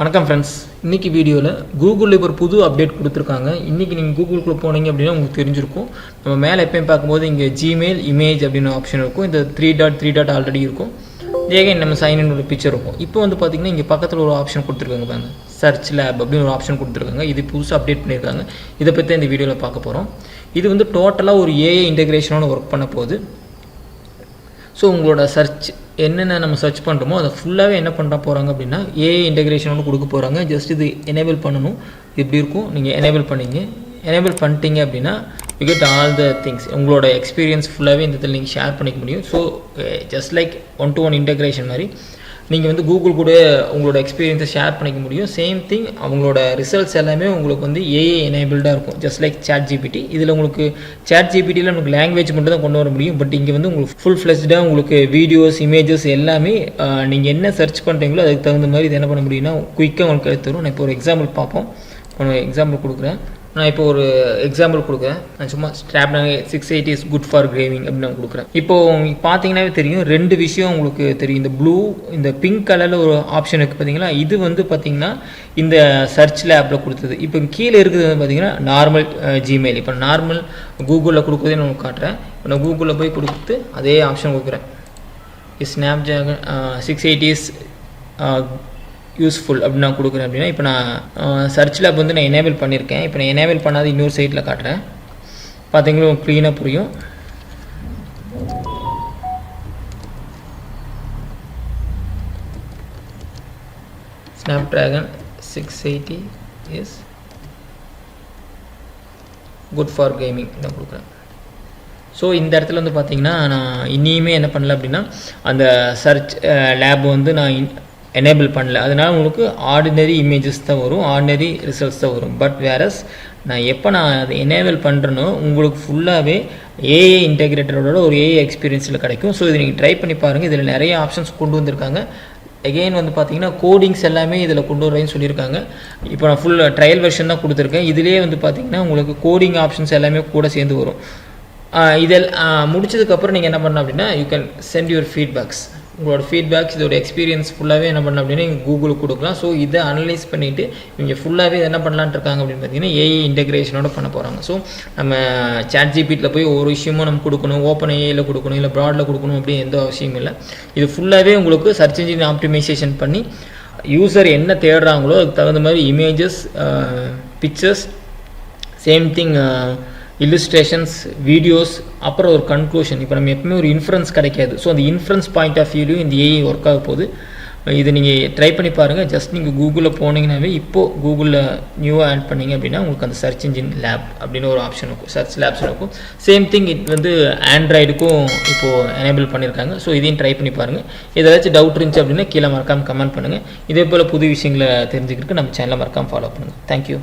வணக்கம் ஃப்ரெண்ட்ஸ், இன்றைக்கி வீடியோவில் கூகுளில் இப்போ ஒரு புது அப்டேட் கொடுத்துருக்காங்க. இன்றைக்கி நீங்கள் கூகுளுக்குள்ளே போனீங்க அப்படின்னா உங்களுக்கு தெரிஞ்சிருக்கும். நம்ம மேலே எப்பயும் பார்க்கும்போது இங்கே ஜிமெயில் இமேஜ் அப்படின்னு ஆப்ஷன் இருக்கும். இந்த த்ரீ டாட் ஆல்ரெடி இருக்கும். ஏகன் நம்ம சைன் ஒரு பிக்சர் இருக்கும். இப்போ வந்து பார்த்திங்கன்னா இங்கே பக்கத்தில் ஒரு ஆப்ஷன் கொடுத்துருக்காங்க பாருங்க, சர்ச் லேப் அப்படின்னு ஒரு ஆப்ஷன் கொடுத்துருக்காங்க. இது புதுசாக அப்டேட் பண்ணியிருக்காங்க. இதை பற்றி இந்த வீடியோவில் பார்க்க போகிறோம். இது வந்து டோட்டலாக ஒரு ஏஐ இன்டெகிரேஷனோட ஒர்க் பண்ண போகுது. ஸோ உங்களோட சர்ச் என்னென்ன நம்ம சர்ச் பண்ணுறோமோ அதை ஃபுல்லாகவே என்ன பண்ண போகிறாங்க அப்படின்னா ஏஐ இன்டெகிரேஷனோட கொடுக்க போகிறாங்க. ஜஸ்ட் இது எனேபிள் பண்ணணும். இப்படி இருக்கும். நீங்கள் எனேபிள் பண்ணிட்டீங்க அப்படின்னா you get all the things. உங்களோட எக்ஸ்பீரியன்ஸ் ஃபுல்லாகவே இந்த இதில் நீங்கள் ஷேர் பண்ணிக்க முடியும். So just like 1-to-1 integration மாதிரி நீங்கள் வந்து கூகுள் கூட உங்களோட எக்ஸ்பீரியன்ஸை ஷேர் பண்ணிக்க முடியும். சேம் திங் அவங்களோட ரிசல்ட்ஸ் எல்லாமே உங்களுக்கு வந்து ஏஐ எனேபிள்டாக இருக்கும். Just like ChatGPT. இதில் உங்களுக்கு ChatGPTயில் நமக்கு லாங்குவேஜ் மட்டும் தான் கொண்டு வர முடியும். பட் இங்கே வந்து உங்களுக்கு ஃபுல் ஃப்ளெஷ்டாக உங்களுக்கு வீடியோஸ் இமேஜஸ் எல்லாமே நீங்கள் என்ன சர்ச் பண்ணுறீங்களோ அதுக்கு தகுந்த மாதிரி இது என்ன பண்ண முடியும்னா குயிக்காக உங்களுக்கு எடுத்து தரும். நான் இப்போ ஒரு எக்ஸாம்பிள் பார்ப்போம். எக்ஸாம்பிள் கொடுக்குறேன். நான் இப்போ ஒரு எக்ஸாம்பிள் கொடுக்குறேன். நான் சும்மா ஸ்ட்ராப்னாவே 680 இஸ் குட் ஃபார் கேமிங் அப்படின்னு நான் கொடுக்குறேன். இப்போ உங்களுக்கு பார்த்தீங்கன்னாவே தெரியும், ரெண்டு விஷயம் உங்களுக்கு தெரியும். இந்த ப்ளூ, இந்த பிங்க் கலரில் ஒரு ஆப்ஷன் இருக்குது பார்த்தீங்களா, இது வந்து பார்த்தீங்கன்னா இந்த சர்ச் லேப்பில் கொடுத்தது. இப்போ கீழே இருக்குது வந்து பார்த்தீங்கன்னா நார்மல் ஜிமெயில். இப்போ நார்மல் கூகுளில் கொடுக்குறதே நான் உங்களுக்கு காட்டுறேன். இப்போ நான் கூகுளில் போய் கொடுத்து அதே ஆப்ஷன் கொடுக்குறேன். ஸ்னாப்ட்ராகன் 680 இஸ் யூஸ்ஃபுல் அப்படின்னு நான் கொடுக்குறேன். அப்படின்னா இப்போ நான் சர்ச் லேப் வந்து நான் எனேபிள் பண்ணியிருக்கேன். இப்போ நான் எனேபிள் பண்ணாத இன்னொரு சைட்டில் காட்டுறேன். பார்த்தீங்களா க்ளீனாக புரியும். Snapdragon 680 is good for gaming நான் கொடுக்குறேன். ஸோ இந்த இடத்துல வந்து பார்த்தீங்கன்னா நான் இனியுமே என்ன பண்ணல அப்படின்னா அந்த சர்ச் லேப் வந்து நான் எனேபிள் பண்ணல. அதனால் உங்களுக்கு ஆர்டினரி இமேஜஸ் தான் வரும், ஆர்டினரி ரிசல்ட்ஸ் தான் வரும். பட் வேறஸ் நான் அதை எனேபிள் பண்ணுறேனோ உங்களுக்கு ஃபுல்லாகவே ஏஐ இன்டெகிரேட்டரோட ஒரு ஏஐ எக்ஸ்பீரியன்ஸில் கிடைக்கும். ஸோ இதை நீங்கள் ட்ரை பண்ணி பாருங்கள். இதில் நிறைய ஆப்ஷன்ஸ் கொண்டு வந்திருக்காங்க. எகெயின் வந்து பார்த்தீங்கன்னா கோடிங்ஸ் எல்லாமே இதில் கொண்டு வரேன்னு சொல்லியிருக்காங்க. இப்போ நான் ஃபுல் ட்ரையல் வெர்ஷன் தான் கொடுத்துருக்கேன். இதிலே வந்து பார்த்தீங்கன்னா உங்களுக்கு கோடிங் ஆப்ஷன்ஸ் எல்லாமே கூட சேர்ந்து வரும். இதில் முடிச்சதுக்கப்புறம் நீங்கள் என்ன பண்ணணும் அப்படின்னா you can send your feedbacks. உங்களோட ஃபீட்பேக்ஸ் இதோட எக்ஸ்பீரியன்ஸ் ஃபுல்லாகவே என்ன பண்ணலாம் அப்படின்னா நீங்கள் கூகுளுக்கு கொடுக்கலாம். ஸோ இதை அனலைஸ் பண்ணிவிட்டு இவங்க ஃபுல்லாகவே என்ன பண்ணலான்ட்டு இருக்காங்க அப்படின்னு பார்த்தீங்கன்னா ஏஐ இன்டெகிரேஷனோட பண்ண போகிறாங்க. ஸோ நம்ம ChatGPTயில் போய் ஒரு விஷயமும் நம்ம கொடுக்கணும், ஓப்பன் ஏஐயில் கொடுக்கணும், இல்லை ப்ராடில் கொடுக்கணும் அப்படின்னு எந்த அவசியமும் இல்லை. இது ஃபுல்லாகவே உங்களுக்கு சர்ச் இன்ஜின் ஆப்டிமைசேஷன் பண்ணி யூசர் என்ன தேடுறாங்களோ அதுக்கு தகுந்த மாதிரி images, pictures, same thing illustrations, videos, அப்புறம் ஒரு கன்க்ளூஷன். இப்போ நம்ம எப்பவுமே ஒரு இன்ஃபரன்ஸ் கிடைக்காது. ஸோ அந்த இன்ஃபரன்ஸ் பாயிண்ட் ஆஃப் வியூலையும் இந்த ஏஐ ஒர்க் ஆக போகுது. இது நீங்கள் ட்ரை பண்ணி பாருங்கள். ஜஸ்ட் நீங்கள் கூகுளில் போனீங்கன்னாவே இப்போது கூகுளில் நியூவாக ஆட் பண்ணிங்க அப்படின்னா உங்களுக்கு அந்த சர்ச் இன்ஜின் லேப் அப்படின்னு ஒரு ஆப்ஷன் இருக்கும், சர்ச் லேப்ஸ் இருக்கும். சேம் திங் இது வந்து ஆண்ட்ராய்டுக்கும் இப்போது எனேபிள் பண்ணியிருக்காங்க. ஸோ இதையும் ட்ரை பண்ணி பாருங்கள். ஏதாச்சும் டவுட் இருந்துச்சு அப்படின்னா கீழே மறக்காமல் கமெண்ட் பண்ணுங்கள். இதே போல் புது விஷயங்களை தெரிஞ்சுக்கிறதுக்கு நம்ம சேனலை மறக்காமல் ஃபாலோ பண்ணுங்கள். தேங்க்யூ.